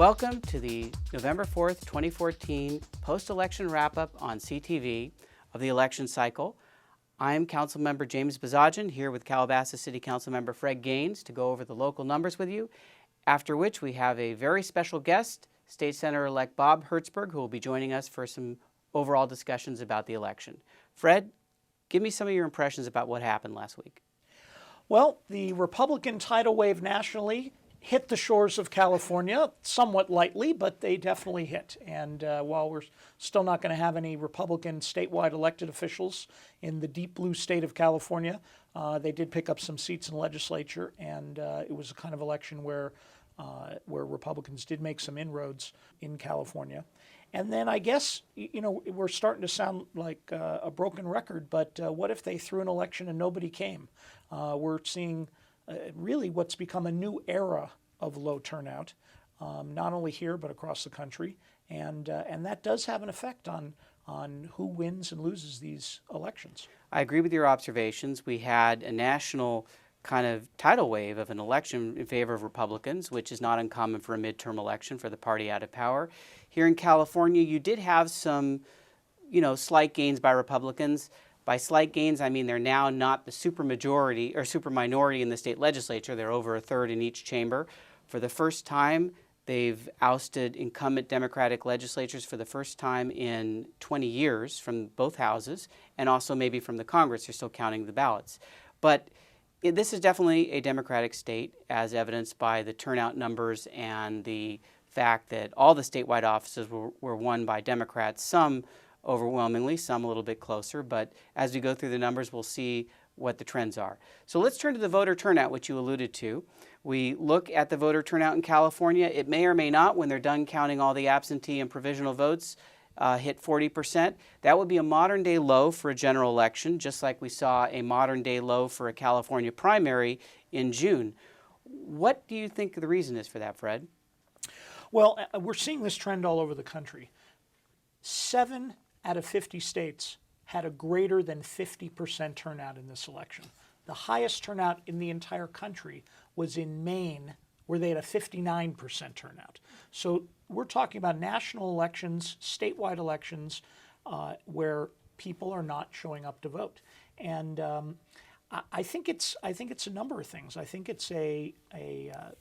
Welcome to the November 4th, 2014 post-election wrap-up on CTV of the election cycle. I'm Councilmember James Bozajian here with Calabasas City Councilmember Fred Gaines to go over the local numbers with you, after which we have a very special guest, State Senator-elect Bob Hertzberg, who will be joining us for some overall discussions about the election. Fred, give me some of your impressions about what happened last week. Well, the Republican tidal wave nationally hit the shores of California somewhat lightly, but they definitely hit. And while we're still not going to have any Republican statewide elected officials in the deep blue state of California, they did pick up some seats in the legislature, and it was a kind of election where Republicans did make some inroads in California. And then I guess, you know, we're starting to sound like a broken record, but what if they threw an election and nobody came? We're seeing really what's become a new era of low turnout, not only here but across the country, and that does have an effect on who wins and loses these elections. I agree with your observations. We had a national kind of tidal wave of an election in favor of Republicans, which is not uncommon for a midterm election for the party out of power. Here in California, you did have some, slight gains by Republicans. By slight gains, I mean they're now not the supermajority or superminority in the state legislature. They're over a third in each chamber. For the first time, they've ousted incumbent Democratic legislatures for the first time in 20 years from both houses, and also maybe from the Congress. They're still counting the ballots. But this is definitely a Democratic state, as evidenced by the turnout numbers and the fact that all the statewide offices were won by Democrats, some overwhelmingly, some a little bit closer. But as we go through the numbers, we'll see what the trends are. So let's turn to the voter turnout, which you alluded to. We look at the voter turnout in California. It may or may not, when they're done counting all the absentee and provisional votes, hit 40%. That would be a modern-day low for a general election, just like we saw a modern-day low for a California primary in June. What do you think the reason is for that, Fred? Well, we're seeing this trend all over the country. 7 out of 50 states had a greater than 50% turnout in this election. The highest turnout in the entire country was in Maine, where they had a 59% turnout. So we're talking about national elections, statewide elections, where people are not showing up to vote. And I think it's a number of things. I think it's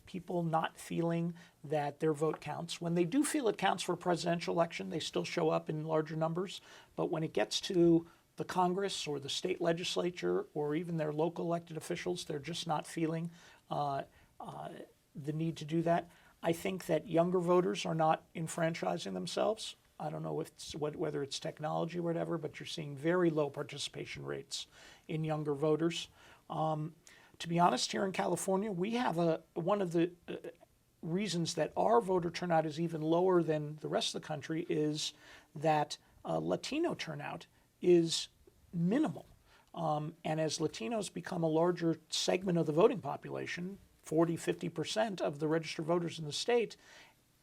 people not feeling that their vote counts. When they do feel it counts for a presidential election, they still show up in larger numbers. But when it gets to the Congress or the state legislature or even their local elected officials, they're just not feeling the need to do that. I think that younger voters are not enfranchising themselves. I don't know whether it's technology or whatever, but you're seeing very low participation rates in younger voters. To be honest, here in California, we have one of the reasons that our voter turnout is even lower than the rest of the country is that Latino turnout is minimal. And as Latinos become a larger segment of the voting population, 40–50% of the registered voters in the state,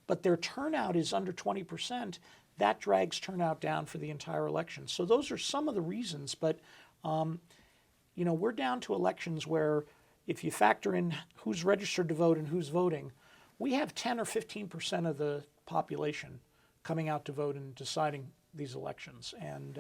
but their turnout is under 20%, that drags turnout down for the entire election. So those are some of the reasons, but we're down to elections where if you factor in who's registered to vote and who's voting, we have 10 or 15% of the population coming out to vote and deciding these elections. And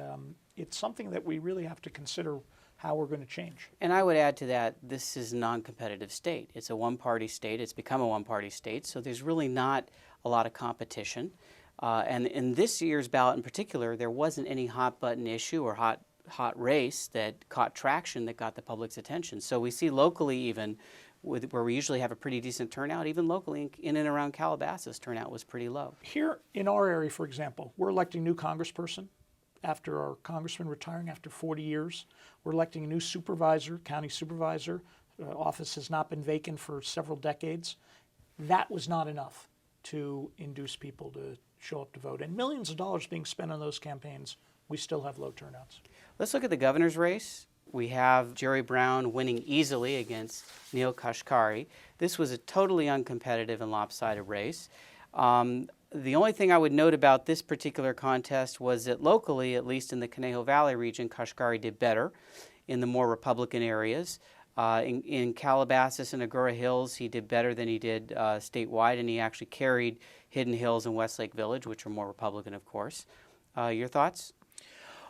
it's something that we really have to consider how we're going to change. And I would add to that, this is a non-competitive state. It's a one-party state. It's become a one-party state, so there's really not a lot of competition. And in this year's ballot in particular, there wasn't any hot-button issue or hot race that caught traction that got the public's attention. So we see locally even, where we usually have a pretty decent turnout, even locally in and around Calabasas, turnout was pretty low. Here in our area, for example, we're electing a new congressperson after our congressman retiring after 40 years. We're electing a new supervisor, county supervisor. Office has not been vacant for several decades. That was not enough to induce people to show up to vote. And millions of dollars being spent on those campaigns, we still have low turnouts. Let's look at the governor's race. We have Jerry Brown winning easily against Neil Kashkari. This was a totally uncompetitive and lopsided race. The only thing I would note about this particular contest was that locally, at least in the Conejo Valley region, Kashkari did better in the more Republican areas. In Calabasas and Agoura Hills, he did better than he did statewide, and he actually carried Hidden Hills and Westlake Village, which are more Republican, of course. Your thoughts?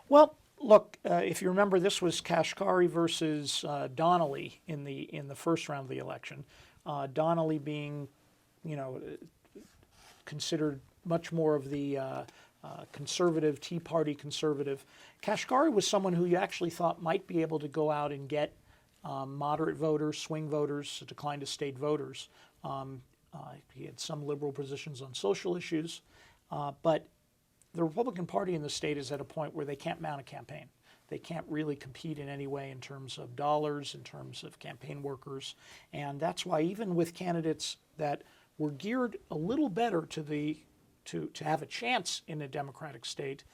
Well, look, if you remember, this was Kashkari versus Donnelly in the first round of the election. Donnelly being, considered much more of the conservative, Tea Party conservative. Kashkari was someone who you actually thought might be able to go out and get moderate voters, swing voters, decline to state voters. He had some liberal positions on social issues, but the Republican Party in the state is at a point where they can't mount a campaign. They can't really compete in any way in terms of dollars, in terms of campaign workers, and that's why even with candidates that were geared a little better to have a chance in a Democratic state,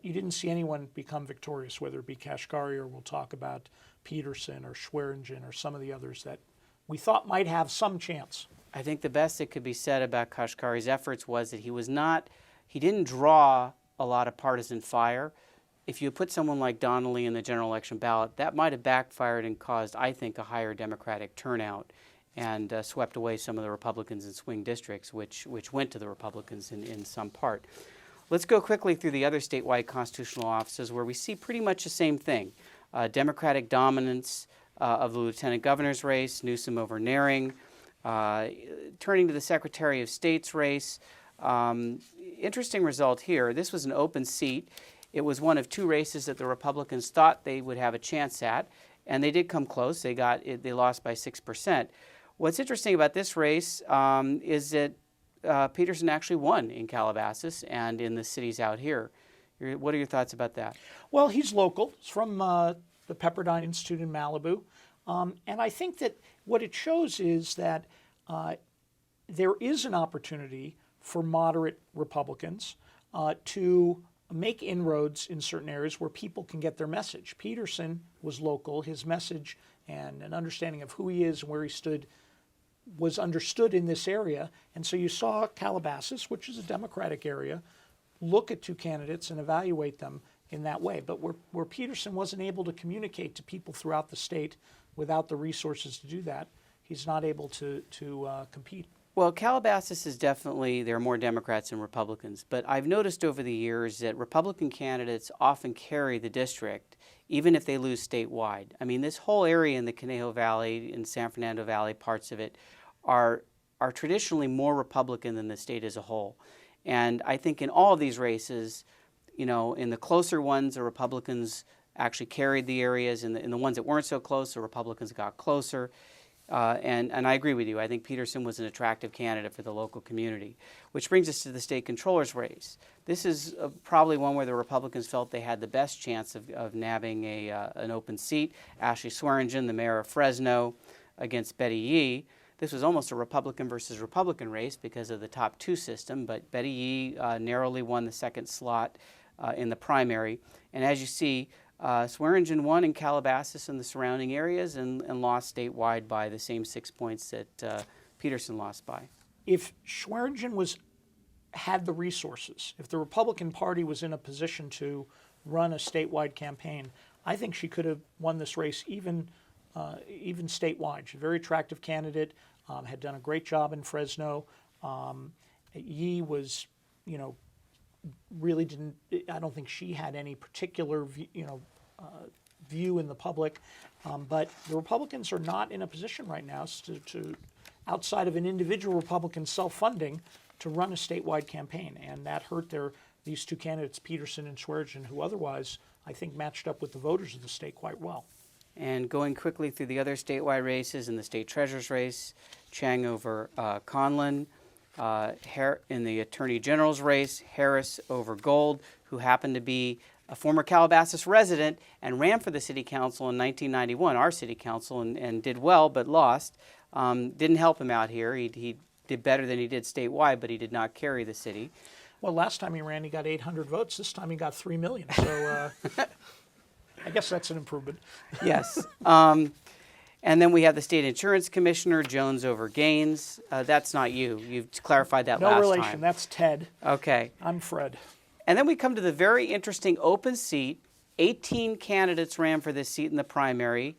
you didn't see anyone become victorious, whether it be Kashkari or we'll talk about Peterson or Swearingen or some of the others that we thought might have some chance. I think the best that could be said about Kashkari's efforts was that he didn't draw a lot of partisan fire. If you put someone like Donnelly in the general election ballot, that might have backfired and caused, I think, a higher Democratic turnout and swept away some of the Republicans in swing districts, which went to the Republicans in some part. Let's go quickly through the other statewide constitutional offices where we see pretty much the same thing. Democratic dominance of the lieutenant governor's race, Newsom over Naring. Turning to the Secretary of State's race, interesting result here. This was an open seat. It was one of two races that the Republicans thought they would have a chance at, and they did come close. They lost by 6%. What's interesting about this race is that Peterson actually won in Calabasas and in the cities out here. What are your thoughts about that? Well, he's local. He's from the Pepperdine Institute in Malibu. And I think that what it shows is that there is an opportunity for moderate Republicans to make inroads in certain areas where people can get their message. Peterson was local. His message and an understanding of who he is and where he stood was understood in this area. And so you saw Calabasas, which is a Democratic area, look at two candidates and evaluate them in that way. But where Peterson wasn't able to communicate to people throughout the state without the resources to do that, he's not able to compete. Well, Calabasas is definitely, there are more Democrats than Republicans, but I've noticed over the years that Republican candidates often carry the district, even if they lose statewide. I mean, this whole area in the Conejo Valley, in San Fernando Valley, parts of it, are traditionally more Republican than the state as a whole. And I think in all of these races, in the closer ones, the Republicans actually carried the areas. In the ones that weren't so close, the Republicans got closer. And I agree with you. I think Peterson was an attractive candidate for the local community, which brings us to the state controller's race. This is probably one where the Republicans felt they had the best chance of nabbing an open seat. Ashley Swearingen, the mayor of Fresno, against Betty Yee. This was almost a Republican versus Republican race because of the top two system, but Betty Yee narrowly won the second slot in the primary. And as you see, Swearingen won in Calabasas and the surrounding areas and lost statewide by the same 6 points that Peterson lost by. If Swearingen had the resources, if the Republican Party was in a position to run a statewide campaign, I think she could have won this race even statewide. She's a very attractive candidate, had done a great job in Fresno. Yee was, really didn't, I don't think she had any particular, view in the public. But the Republicans are not in a position right now to outside of an individual Republican self-funding, to run a statewide campaign. And that hurt these two candidates, Peterson and Swearingen, who otherwise, I think, matched up with the voters of the state quite well. And going quickly through the other statewide races, in the state treasurer's race, Chang over Conlon. In the attorney general's race, Harris over Gold, who happened to be a former Calabasas resident and ran for the city council in 1991, our city council, and did well but lost. Didn't help him out here. He did better than he did statewide, but he did not carry the city. Well, last time he ran, he got 800 votes. This time he got 3 million. So I guess that's an improvement. Yes. And then we have the state insurance commissioner, Jones over Gaines. That's not you. You've clarified that last time. No relation. That's Ted. Okay. I'm Fred. And then we come to the very interesting open seat. 18 candidates ran for this seat in the primary.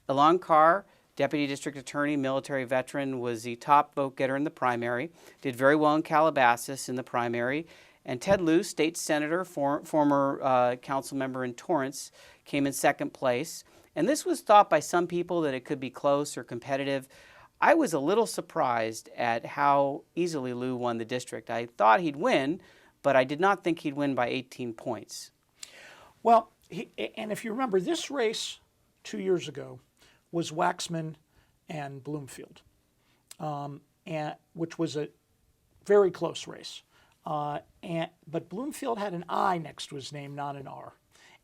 Elan Carr, Deputy District Attorney, military veteran, was the top vote getter in the primary, did very well in Calabasas in the primary. And Ted Lieu, state senator, former council member in Torrance, came in second place. And this was thought by some people that it could be close or competitive. I was a little surprised at how easily Lieu won the district. I thought he'd win, but I did not think he'd win by 18 points. Well, and if you remember, this race 2 years ago was Waxman and Bloomfield, which was a very close race. But Bloomfield had an I next to his name, not an R.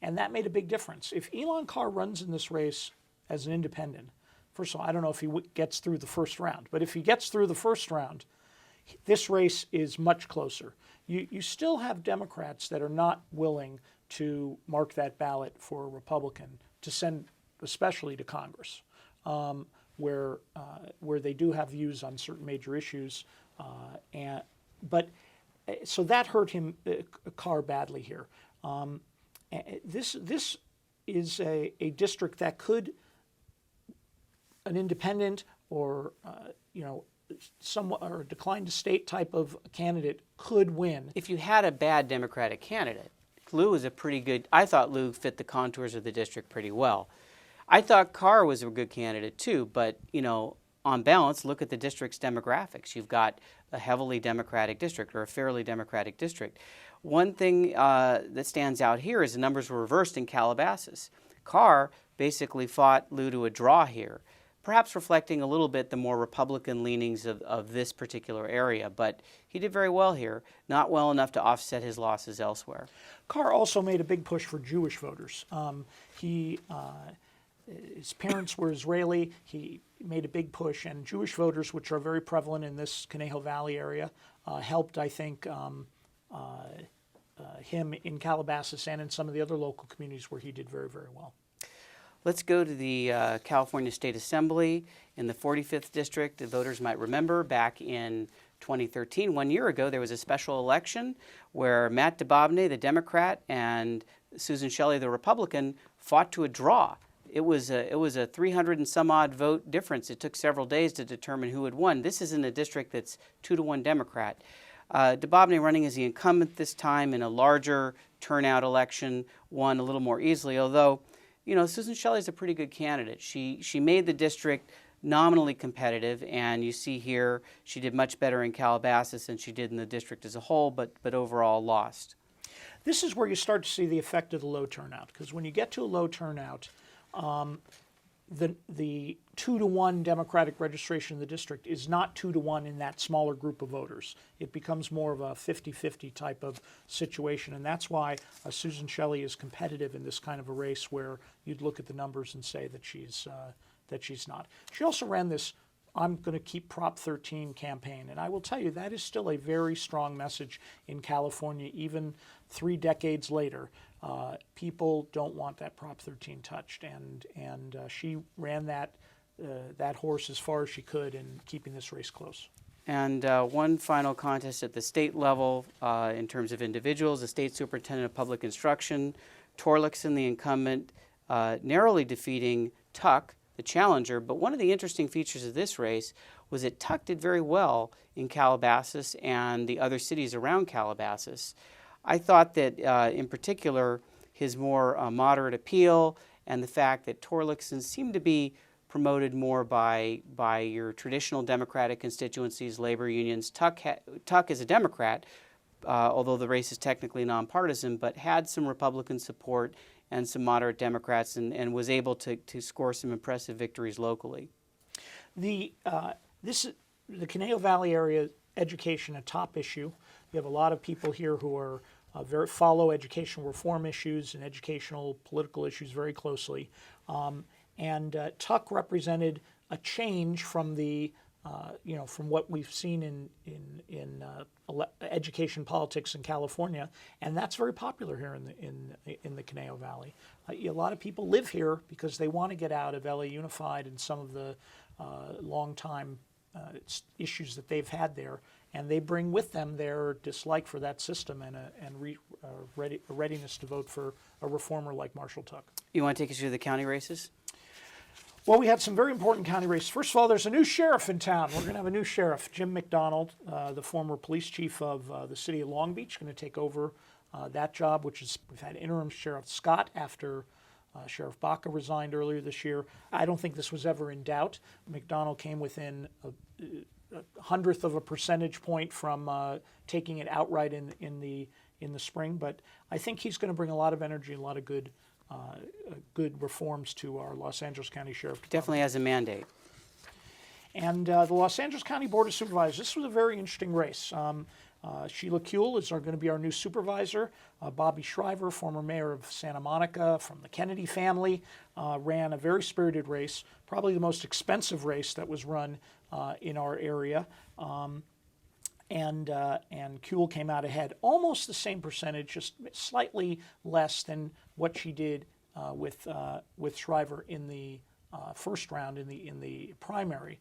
And that made a big difference. If Elan Carr runs in this race as an independent, first of all, I don't know if he gets through the first round, but if he gets through the first round, this race is much closer. You still have Democrats that are not willing to mark that ballot for a Republican to send, especially to Congress, where they do have views on certain major issues. So that hurt him, Carr, badly here. This is a district that could, an independent or somewhat or a declined to state type of candidate could win. If you had a bad Democratic candidate, Lieu was a pretty good. I thought Lieu fit the contours of the district pretty well. I thought Carr was a good candidate too, but on balance, look at the district's demographics. You've got a heavily Democratic district or a fairly Democratic district. One thing that stands out here is the numbers were reversed in Calabasas. Carr basically fought Lieu to a draw here, perhaps reflecting a little bit the more Republican leanings of this particular area, but he did very well here, not well enough to offset his losses elsewhere. Carr also made a big push for Jewish voters. His parents were Israeli. He made a big push, and Jewish voters, which are very prevalent in this Conejo Valley area, helped, I think, him in Calabasas and in some of the other local communities where he did very, very well. Let's go to the California State Assembly in the 45th District. The voters might remember back in 2013, 1 year ago, there was a special election where Matt DeBobne, the Democrat, and Susan Shelley, the Republican, fought to a draw. It was a 300 and some odd vote difference. It took several days to determine who had won. This is in a district that's 2-1 Democrat. DeBobne, running as the incumbent this time in a larger turnout election, won a little more easily, although Susan Shelley's a pretty good candidate. She made the district nominally competitive, and you see here she did much better in Calabasas than she did in the district as a whole, but overall lost. This is where you start to see the effect of the low turnout, because when you get to a low turnout, the 2-1 Democratic registration in the district is not 2-1 in that smaller group of voters. It becomes more of a 50-50 type of situation, and that's why Susan Shelley is competitive in this kind of a race where you'd look at the numbers and say that she's not. She also ran this "I'm going to keep Prop 13" campaign, and I will tell you that is still a very strong message in California, even 3 decades later. People don't want that Prop 13 touched, and she ran that horse as far as she could in keeping this race close. And one final contest at the state level in terms of individuals, the state superintendent of public instruction, Torlakson, the incumbent, narrowly defeating Tuck, the challenger. But one of the interesting features of this race was that Tuck did very well in Calabasas and the other cities around Calabasas. I thought that, in particular, his more moderate appeal and the fact that Torlakson seemed to be promoted more by your traditional Democratic constituencies, labor unions. Tuck is a Democrat, although the race is technically nonpartisan, but had some Republican support and some moderate Democrats and was able to score some impressive victories locally. The Conejo Valley area, education, a top issue. You have a lot of people here who are follow educational reform issues and educational political issues very closely. Tuck represented a change from from what we've seen in education politics in California, and that's very popular here in the Conejo Valley. A lot of people live here because they want to get out of LA Unified and some of the long-time issues that they've had there, and they bring with them their dislike for that system and a readiness to vote for a reformer like Marshall Tuck. You want to take us through the county races? Well, we had some very important county races. First of all, there's a new sheriff in town. We're going to have a new sheriff, Jim McDonald, the former police chief of the city of Long Beach, going to take over that job, which is, we've had interim Sheriff Scott after Sheriff Baca resigned earlier this year. I don't think this was ever in doubt. McDonald came within a hundredth of a percentage point from taking it outright in the spring, but I think he's going to bring a lot of energy, a lot of good reforms to our Los Angeles County Sheriff Department. Definitely has a mandate. And the Los Angeles County Board of Supervisors, this was a very interesting race. Sheila Kuehl is going to be our new supervisor. Bobby Shriver, former mayor of Santa Monica from the Kennedy family, ran a very spirited race, probably the most expensive race that was run in our area. And Kuehl came out ahead, almost the same percentage, just slightly less than what she did with Shriver in the first round in the primary.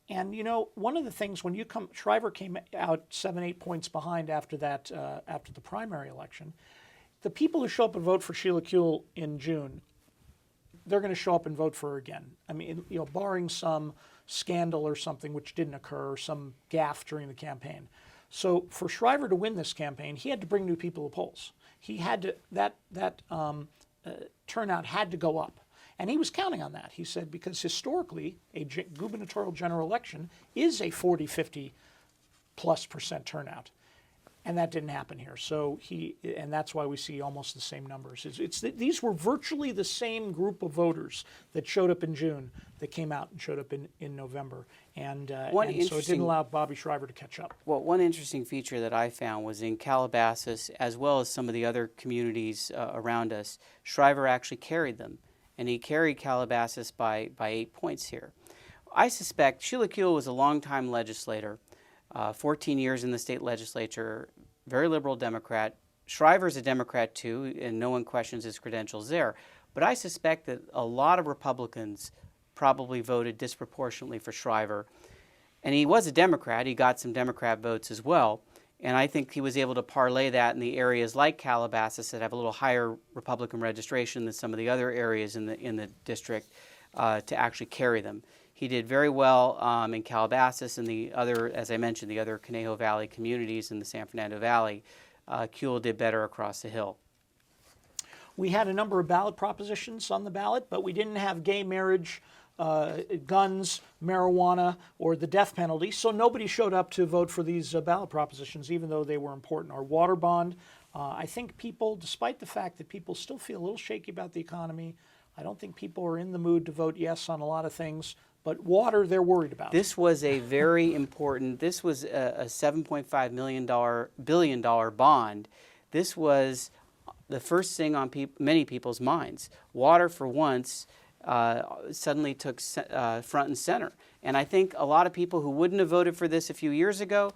And you know, one of the things when Shriver came out 7-8 points behind after that after the primary election. The people who show up and vote for Sheila Kuehl in June, they're going to show up and vote for her again. I mean, you know, barring some scandal or something which didn't occur, or some gaffe during the campaign. So for Shriver to win this campaign, he had to bring new people to polls. He had to that turnout had to go up, and he was counting on that. He said because historically a gubernatorial general election is a 40-50+ percent turnout. And that didn't happen here. So and that's why we see almost the same numbers. These were virtually the same group of voters that showed up in June that came out and showed up in November. And so it didn't allow Bobby Shriver to catch up. Well, one interesting feature that I found was in Calabasas, as well as some of the other communities around us, Shriver actually carried them. And he carried Calabasas by 8 points here. I suspect Sheila Kuehl was a longtime legislator. 14 years in the state legislature, very liberal Democrat. Shriver's a Democrat too, and no one questions his credentials there. But I suspect that a lot of Republicans probably voted disproportionately for Shriver. And he was a Democrat. He got some Democrat votes as well. And I think he was able to parlay that in the areas like Calabasas that have a little higher Republican registration than some of the other areas in the district to actually carry them. He did very well in Calabasas and the other, as I mentioned, the other Conejo Valley communities in the San Fernando Valley. Kuehl did better across the hill. We had a number of ballot propositions on the ballot, but we didn't have gay marriage, guns, marijuana, or the death penalty, so nobody showed up to vote for these ballot propositions, even though they were important. Our water bond, I think people, despite the fact that people still feel a little shaky about the economy, I don't think people are in the mood to vote yes on a lot of things. But water, they're worried about. This was a very important, this was a $7.5 billion bond. This was the first thing on many people's minds. Water, for once, suddenly took front and center. And I think a lot of people who wouldn't have voted for this a few years ago,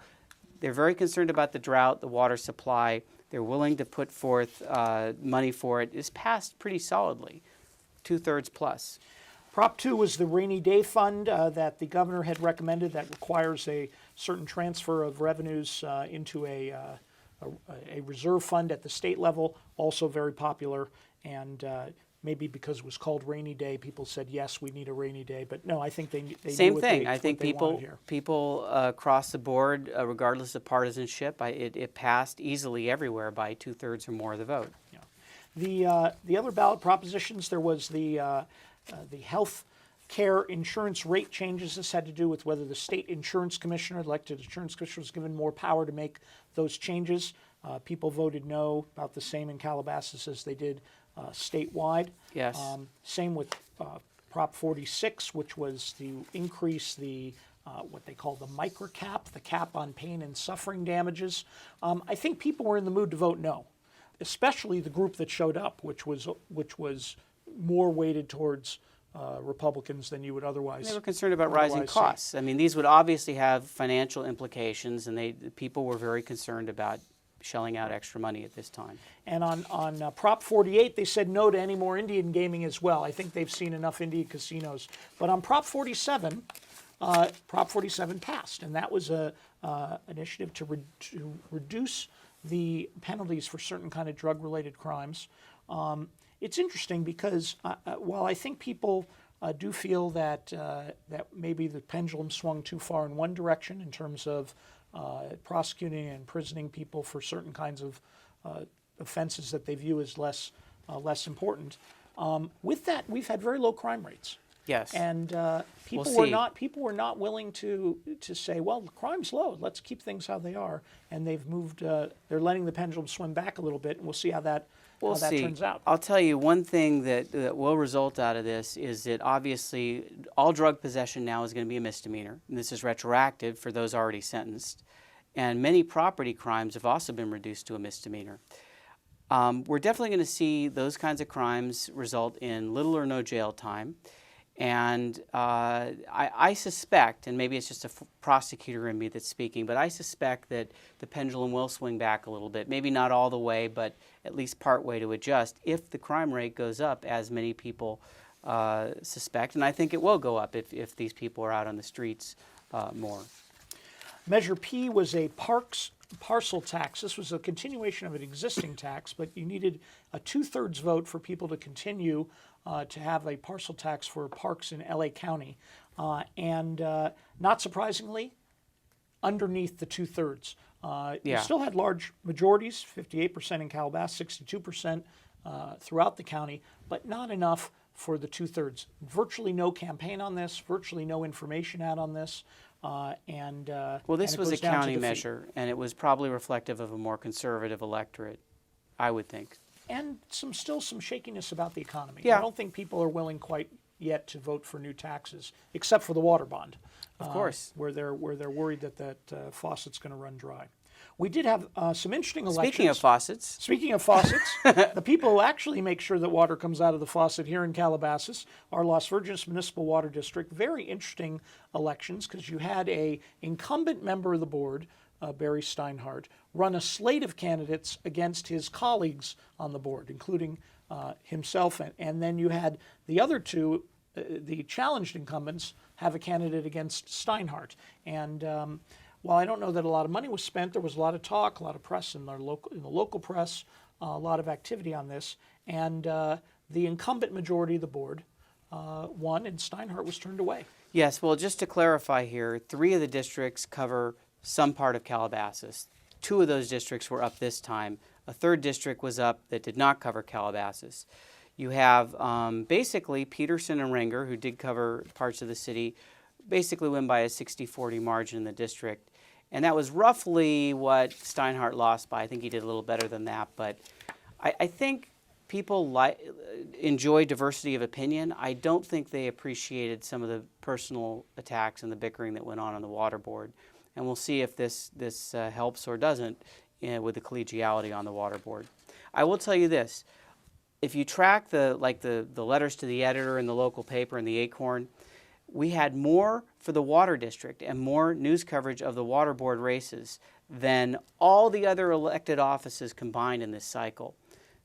they're very concerned about the drought, the water supply. They're willing to put forth money for it. It's passed pretty solidly, 2/3 plus. Prop 2 was the rainy day fund that the governor had recommended that requires a certain transfer of revenues into a reserve fund at the state level, also very popular. And maybe because it was called rainy day, people said, yes, we need a rainy day. But no, I think they Same knew thing. I think people across the board, regardless of partisanship, it passed easily everywhere by 2/3 or more of the vote. Yeah. The other ballot propositions, there was the health care insurance rate changes. This had to do with whether the state insurance commissioner, elected insurance commissioner, was given more power to make those changes. People voted no, about the same in Calabasas as they did statewide. Yes. Same with Prop 46, which was to increase the what they call the micro cap, the cap on pain and suffering damages. I think people were in the mood to vote no, especially the group that showed up, which was more weighted towards Republicans than you would otherwise. They were concerned about rising costs. I mean, these would obviously have financial implications, and people were very concerned about shelling out extra money at this time. And on Prop 48, they said no to any more Indian gaming as well. I think they've seen enough Indian casinos. But on Prop 47, Prop 47 passed, and that was a initiative to reduce the penalties for certain kind of drug-related crimes. It's interesting because while I think people do feel that that maybe the pendulum swung too far in one direction in terms of prosecuting and imprisoning people for certain kinds of offenses that they view as less important. With that, we've had very low crime rates. Yes. And people We'll were not willing to say, well, crime's low. Let's keep things how they are. And they've moved. They're letting the pendulum swing back a little bit, and we'll see how that turns out. I'll tell you one thing that will result out of this is that obviously all drug possession now is going to be a misdemeanor. And this is retroactive for those already sentenced. And many property crimes have also been reduced to a misdemeanor. We're definitely going to see those kinds of crimes result in little or no jail time. And I suspect, and maybe it's just a prosecutor in me that's speaking, but I suspect that the pendulum will swing back a little bit. Maybe not all the way, but at least part way to adjust if the crime rate goes up, as many people suspect. And I think it will go up if these people are out on the streets more. Measure P was a parcel tax. This was a continuation of an existing tax, but you needed a 2/3 vote for people to continue to have a parcel tax for parks in LA County. And not surprisingly, underneath the 2/3. You still had large majorities, 58% in Calabasas, 62% throughout the county, but not enough for the 2/3. Virtually no campaign on this, virtually no information out on this. Well, this was a county measure, and it was probably reflective of a more conservative electorate, I would think. And still some shakiness about the economy. Yeah. I don't think people are willing quite yet to vote for new taxes, except for the water bond. Of course. Where they're worried that faucet's going to run dry. We did have some interesting elections. Speaking of faucets, the people who actually make sure that water comes out of the faucet here in Calabasas are Las Virgenes Municipal Water District. Very interesting elections because you had a incumbent member of the board, Barry Steinhardt, run a slate of candidates against his colleagues on the board, including himself. And then you had the other two, the challenged incumbents, have a candidate against Steinhardt. And while I don't know that a lot of money was spent, there was a lot of talk, a lot of press in the local press, a lot of activity on this. And the incumbent majority of the board won, and Steinhardt was turned away. yes, well, just to clarify here, 3 of the districts cover some part of Calabasas. 2 of those districts were up this time. A 3rd district was up that did not cover Calabasas. You have basically Peterson and Ringer, who did cover parts of the city, basically win by a 60-40 margin in the district. And that was roughly what Steinhardt lost by. I think he did a little better than that. But I think people enjoy diversity of opinion. I don't think they appreciated some of the personal attacks and the bickering that went on the water board. And we'll see if this helps or doesn't with the collegiality on the water board. I will tell you this. If you track the letters to the editor in the local paper and the Acorn, we had more for the water district and more news coverage of the water board races than all the other elected offices combined in this cycle.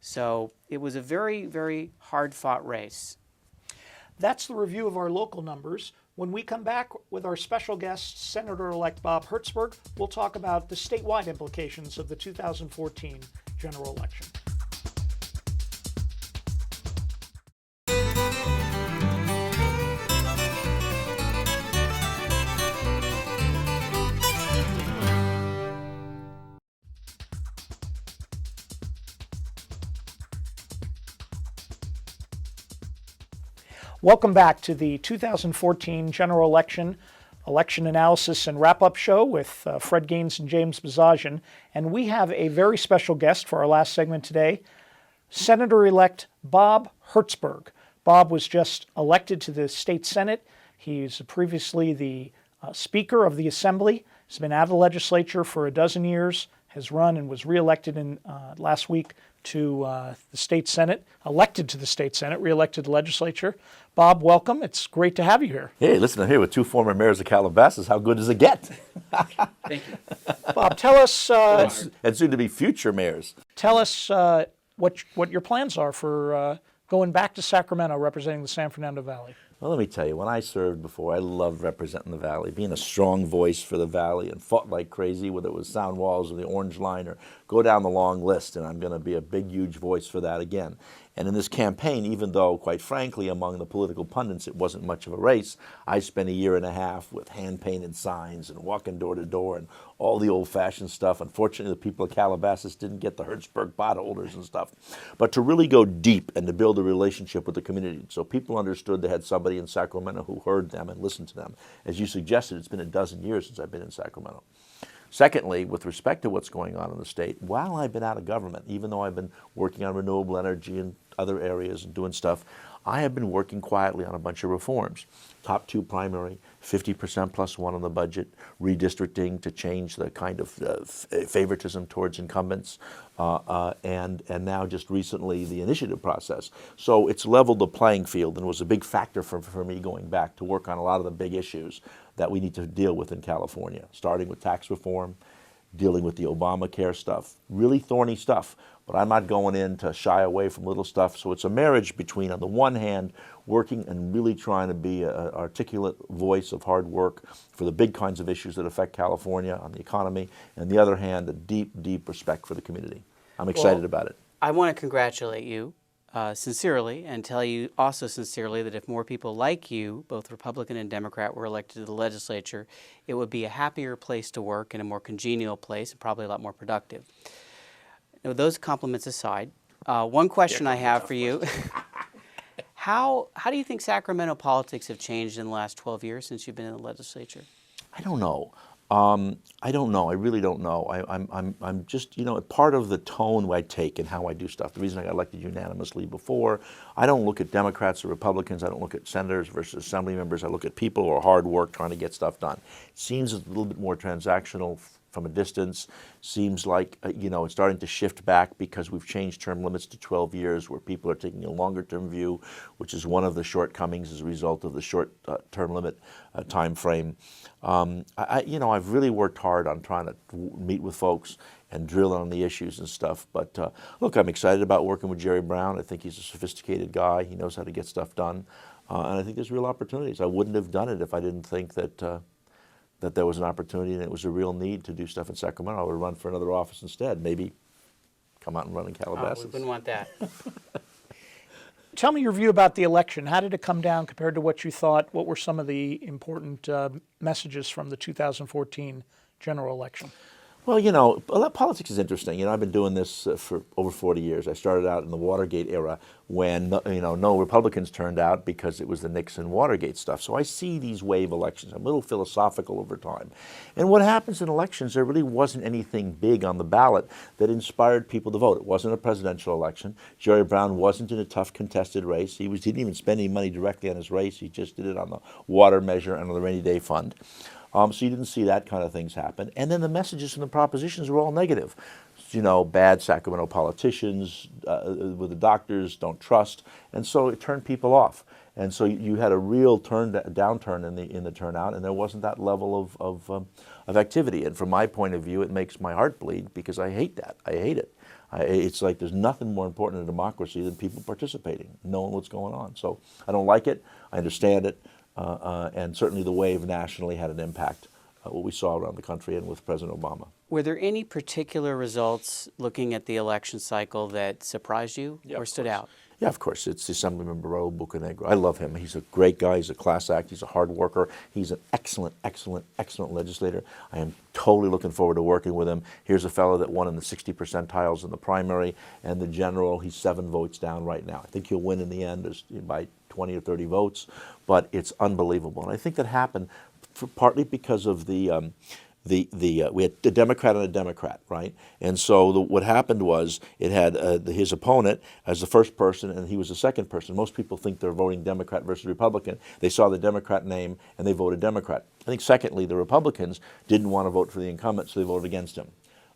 So it was a very, very hard-fought race. That's the review of our local numbers. When we come back with our special guest, Senator-elect Bob Hertzberg, we'll talk about the statewide implications of the 2014 general election. Welcome back to the 2014 general election analysis and wrap-up show with Fred Gaines and James Bozajian. And we have a very special guest for our last segment today, Senator-elect Bob Hertzberg. Bob was just elected to the state Senate. He's previously the Speaker of the Assembly. He's been out of the legislature for a dozen years, has run and was reelected in last week to the state Senate, elected to the state Senate, reelected to the legislature. Bob, welcome. It's great to have you here. Hey, listen, I'm here with 2 former mayors of Calabasas. How good does it get? Thank you. Bob, tell us And soon to be future mayors. what your plans are for going back to Sacramento representing the San Fernando Valley. Well, let me tell you, when I served before, I loved representing the Valley, being a strong voice for the Valley, and fought like crazy, whether it was Sound Walls or the Orange Line or go down the long list, and I'm going to be a big, huge voice for that again. And in this campaign, even though, quite frankly, among the political pundits, it wasn't much of a race, I spent a year and a half with hand-painted signs and walking door to door and all the old-fashioned stuff. Unfortunately, the people of Calabasas didn't get the Hertzberg potholders and stuff. But to really go deep and to build a relationship with the community, so people understood they had somebody in Sacramento who heard them and listened to them. As you suggested, it's been a dozen years since I've been in Sacramento. Secondly, with respect to what's going on in the state, while I've been out of government, even though I've been working on renewable energy and other areas and doing stuff, I have been working quietly on a bunch of reforms. Top 2 primary, 50% plus 1 on the budget, redistricting to change the kind of favoritism towards incumbents, and now just recently the initiative process. So it's leveled the playing field and was a big factor for me going back to work on a lot of the big issues that we need to deal with in California, starting with tax reform, dealing with the Obamacare stuff, really thorny stuff, but I'm not going in to shy away from little stuff. So it's a marriage between, on the one hand, working and really trying to be an articulate voice of hard work for the big kinds of issues that affect California on the economy, and on the other hand, a deep, deep respect for the community. I'm excited about it. I want to congratulate you sincerely and tell you also sincerely that if more people like you, both Republican and Democrat, were elected to the legislature, it would be a happier place to work and a more congenial place and probably a lot more productive. Now, those compliments aside, one question I have for you. How do you think Sacramento politics have changed in the last 12 years since you've been in the legislature? I don't know. I don't know. I really don't know. I'm just, part of the tone I take and how I do stuff. The reason I got elected unanimously before, I don't look at Democrats or Republicans. I don't look at senators versus assembly members. I look at people who are hard work trying to get stuff done. It seems a little bit more transactional from a distance. Seems like, it's starting to shift back because we've changed term limits to 12 years where people are taking a longer term view, which is one of the shortcomings as a result of the short term limit time frame. I've really worked hard on trying to meet with folks and drill on the issues and stuff. But look, I'm excited about working with Jerry Brown. I think he's a sophisticated guy. He knows how to get stuff done. And I think there's real opportunities. I wouldn't have done it if I didn't think that there was an opportunity and it was a real need to do stuff in Sacramento. I would run for another office instead. Maybe come out and run in Calabasas. We wouldn't want that. Tell me your view about the election. How did it come down compared to what you thought? What were some of the important messages from the 2014 general election? Well, politics is interesting. I've been doing this for over 40 years. I started out in the Watergate era when, no Republicans turned out because it was the Nixon-Watergate stuff. So I see these wave elections. I'm a little philosophical over time. And what happens in elections, there really wasn't anything big on the ballot that inspired people to vote. It wasn't a presidential election. Jerry Brown wasn't in a tough contested race. He didn't even spend any money directly on his race. He just did it on the water measure and on the rainy day fund. So you didn't see that kind of things happen. And then the messages and the propositions were all negative. Bad Sacramento politicians, with the doctors, don't trust. And so it turned people off. And so you had a real downturn in the turnout, and there wasn't that level of activity. And from my point of view, it makes my heart bleed because I hate that. I hate it. It's like there's nothing more important in a democracy than people participating, knowing what's going on. So I don't like it. I understand it. And certainly the wave nationally had an impact, what we saw around the country and with President Obama. Were there any particular results looking at the election cycle that surprised you or stood out? Yeah, of course. It's Assemblymember Raul Bucanegro. I love him. He's a great guy. He's a class act. He's a hard worker. He's an excellent, excellent, excellent legislator. I am totally looking forward to working with him. Here's a fellow that won in the 60 percentiles in the primary, and the general, he's 7 votes down right now. I think he'll win in the end by 20 or 30 votes, but it's unbelievable. And I think that happened partly because of we had a Democrat and a Democrat, right? And so what happened was it had his opponent as the first person, and he was the second person. Most people think they're voting Democrat versus Republican. They saw the Democrat name, and they voted Democrat. I think, secondly, the Republicans didn't want to vote for the incumbent, so they voted against him,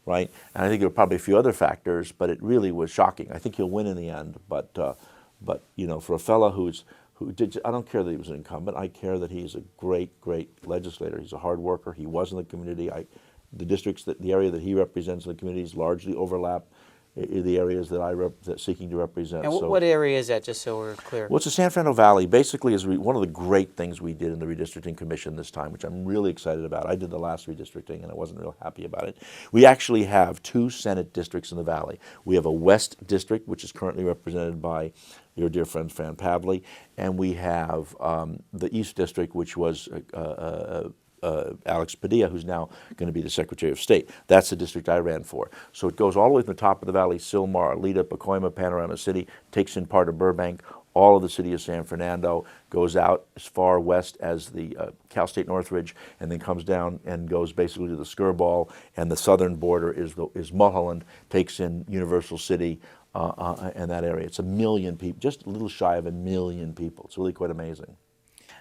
right? And I think there were probably a few other factors, but it really was shocking. I think he'll win in the end, but for a fellow I don't care that he was an incumbent. I care that he's a great, great legislator. He's a hard worker. He was in the community. The area that he represents in the communities largely overlap the areas that that seeking to represent. And So- what area is that, just so we're clear? well, it's the San Fernando Valley. Basically, is one of the great things we did in the redistricting commission this time, which I'm really excited about. I did the last redistricting, and I wasn't real happy about it. We actually have 2 Senate districts in the valley. We have a West district, which is currently represented by your dear friend Fran Pavley, and we have the East district, which was Alex Padilla, who's now going to be the Secretary of State. That's the district I ran for. So it goes all the way from the top of the valley, Sylmar, Alita, Pacoima, Panorama City, takes in part of Burbank, all of the city of San Fernando, goes out as far west as the Cal State Northridge, and then comes down and goes basically to the Skirball, and the southern border is Mulholland, takes in Universal City, and that area. It's 1 million people, just a little shy of 1 million people. It's really quite amazing.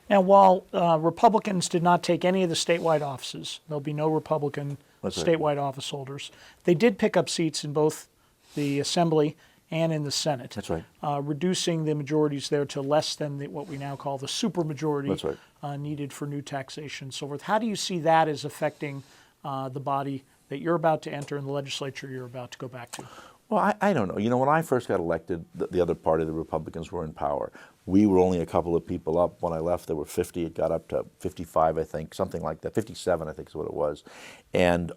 Now, while Republicans did not take any of the statewide offices, there'll be no Republican That's right. statewide office holders. They did pick up seats in both the Assembly and in the Senate. That's right. Reducing the majorities there to less than what we now call the supermajority That's right. needed for new taxation and so forth. How do you see that as affecting the body that you're about to enter and the legislature you're about to go back to? Well, I don't know. You know, when I first got elected, the other party, the Republicans, were in power. We were only a couple of people up. When I left, there were 50. It got up to 55, I think, something like that. 57, I think is what it was. And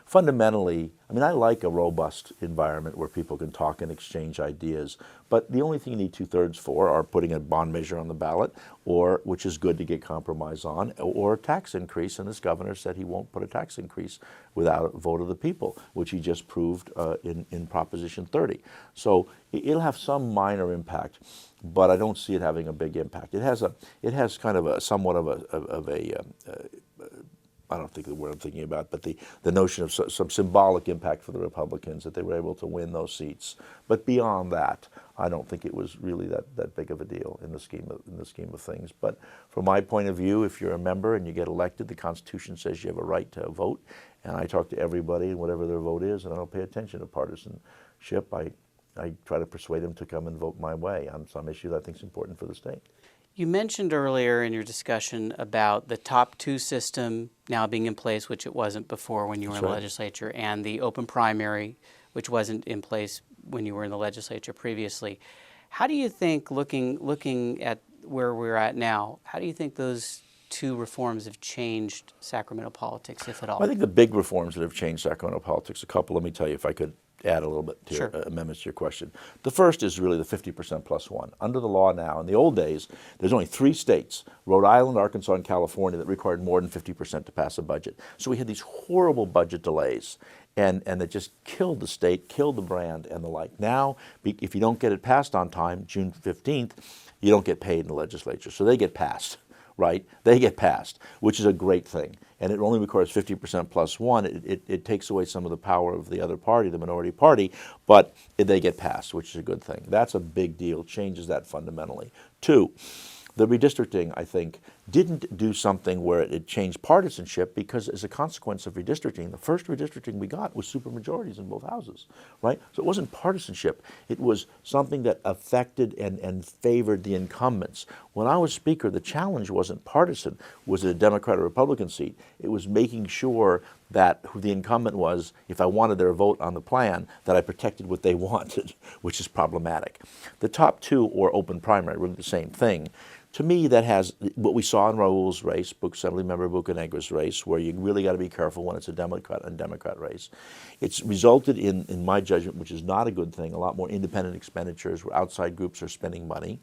fundamentally, I mean, I like a robust environment where people can talk and exchange ideas. But the only thing you need 2/3 for are putting a bond measure on the ballot, or, which is good to get compromise on, or a tax increase. And this governor said he won't put a tax increase without a vote of the people, which he just proved in Proposition 30. So it'll have some minor impact, but I don't see it having a big impact. It has kind of a somewhat of a I don't think the word I'm thinking about, but the notion of some symbolic impact for the Republicans that they were able to win those seats. But beyond that, I don't think it was really that big of a deal in the scheme of things. But from my point of view, if you're a member and you get elected, the Constitution says you have a right to vote. And I talk to everybody, and whatever their vote is, and I don't pay attention to partisanship. I try to persuade them to come and vote my way on some issue that I think is important for the state. You mentioned earlier in your discussion about the top 2 system now being in place, which it wasn't before when you were in the legislature, and the open primary, which wasn't in place when you were in the legislature previously. How do you think, looking at where we're at now, how do you think those 2 reforms have changed Sacramento politics, if at all? Well, I think the big reforms that have changed Sacramento politics, a couple, let me tell you if I could add a little bit to Sure. amendments to your question. The first is really the 50% plus one. Under the law now, in the old days, there's only 3 states, Rhode Island, Arkansas, and California, that required more than 50% to pass a budget. So we had these horrible budget delays, and that just killed the state, killed the brand, and the like. Now, if you don't get it passed on time, June 15th, you don't get paid in the legislature. So they get passed. Right? They get passed, which is a great thing. And it only requires 50% plus one. It takes away some of the power of the other party, the minority party, but they get passed, which is a good thing. That's a big deal, changes that fundamentally. 2, the redistricting, I think, didn't do something where it changed partisanship, because as a consequence of redistricting, the first redistricting we got was supermajorities in both houses, right? So it wasn't partisanship. It was something that affected and favored the incumbents. When I was Speaker, the challenge wasn't partisan. Was it a Democrat or Republican seat? It was making sure that who the incumbent was, if I wanted their vote on the plan, that I protected what they wanted, which is problematic. The top 2, or open primary, really the same thing. To me, that has what we saw in Raul's race, Assemblymember Bucanegra's race, where you really got to be careful when it's a Democrat and Democrat race. It's resulted in my judgment, which is not a good thing, a lot more independent expenditures where outside groups are spending money.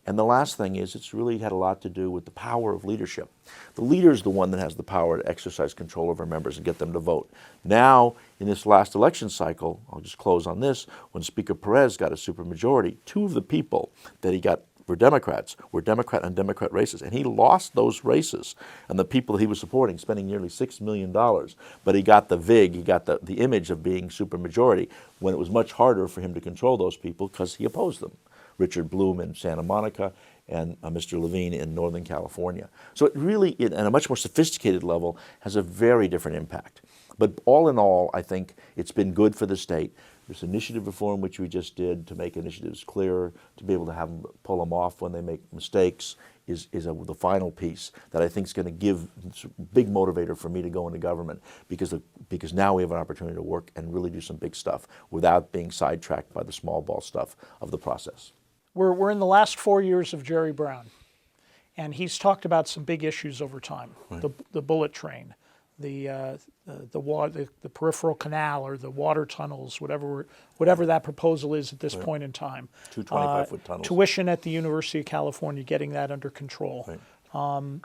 And the last thing is, it's really had a lot to do with the power of leadership. The leader is the one that has the power to exercise control over members and get them to vote. Now, in this last election cycle, I'll just close on this, when Speaker Perez got a supermajority, 2 of the people that he got were Democrats, were Democrat on Democrat races, and he lost those races. And the people that he was supporting, spending nearly $6 million, but he got the VIG, he got the image of being supermajority, when it was much harder for him to control those people because he opposed them. Richard Bloom in Santa Monica and Mr. Levine in Northern California. So it really, at a much more sophisticated level, has a very different impact. But all in all, I think it's been good for the state. There's initiative reform, which we just did, to make initiatives clearer, to be able to have them pull them off when they make mistakes is the final piece that I think is going to give a big motivator for me to go into government, because now we have an opportunity to work and really do some big stuff without being sidetracked by the small ball stuff of the process. We're in the last 4 years of Jerry Brown, and he's talked about some big issues over time. Right. The bullet train, the peripheral canal, or the water tunnels, whatever that proposal is at this point in time. 2 25-foot tunnels. Tuition at the University of California, getting that under control. Right.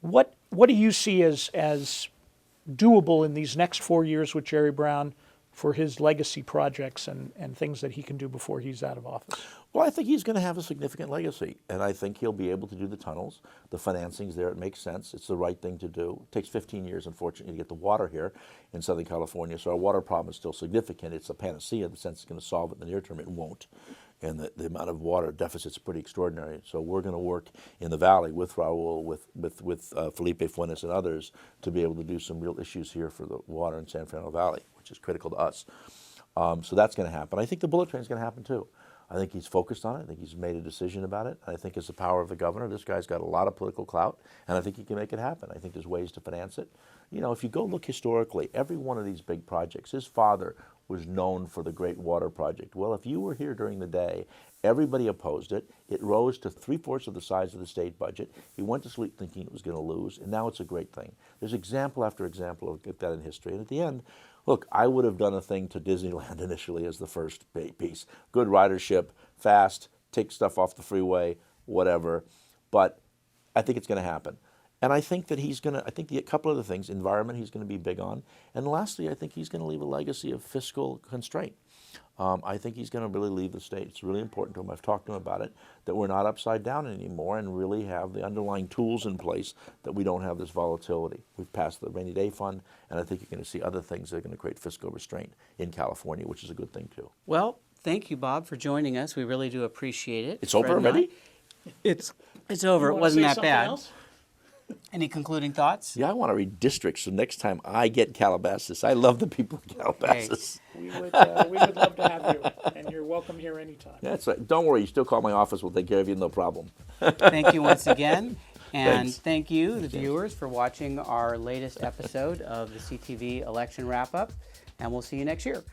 What do you see as doable in these next 4 years with Jerry Brown for his legacy projects and things that he can do before he's out of office? Well, I think he's going to have a significant legacy, and I think he'll be able to do the tunnels. The financing's there. It makes sense. It's the right thing to do. It takes 15 years, unfortunately, to get the water here in Southern California, so our water problem is still significant. It's a panacea in the sense it's going to solve it in the near term. It won't. And the amount of water deficit's pretty extraordinary. So we're going to work in the valley with Raul, with Felipe Fuentes and others to be able to do some real issues here for the water in San Fernando Valley, which is critical to us. So that's going to happen. I think the bullet train's going to happen too. I think he's focused on it. I think he's made a decision about it. I think it's the power of the governor. This guy's got a lot of political clout, and I think he can make it happen. I think there's ways to finance it. You know, if you go look historically, every one of these big projects, his father was known for the Great Water Project. Well, if you were here during the day, everybody opposed it. It rose to 3/4 of the size of the state budget. He went to sleep thinking it was going to lose, and now it's a great thing. There's example after example of that in history. And at the end, look, I would have done a thing to Disneyland initially as the first piece. Good ridership, fast, take stuff off the freeway, whatever. But I think it's going to happen. And I think that a couple other things, environment he's going to be big on. And lastly, I think he's going to leave a legacy of fiscal constraint. I think he's going to really leave the state. It's really important to him. I've talked to him about it, that we're not upside down anymore and really have the underlying tools in place that we don't have this volatility. We've passed the rainy day fund, and I think you're going to see other things that are going to create fiscal restraint in California, which is a good thing too. Well, thank you, Bob, for joining us. We really do appreciate it. It's over already? It's over. It wasn't that bad. Else? Any concluding thoughts? Yeah, I want to read districts, so next time I get Calabasas. I love the people of Calabasas. We would love to have you, and you're welcome here anytime. That's right. Don't worry, you still call my office. We'll take care of you, no problem. Thank you once again. And Thanks. thank you, the viewers, for watching our latest episode of the CTV Election Wrap-Up. And we'll see you next year.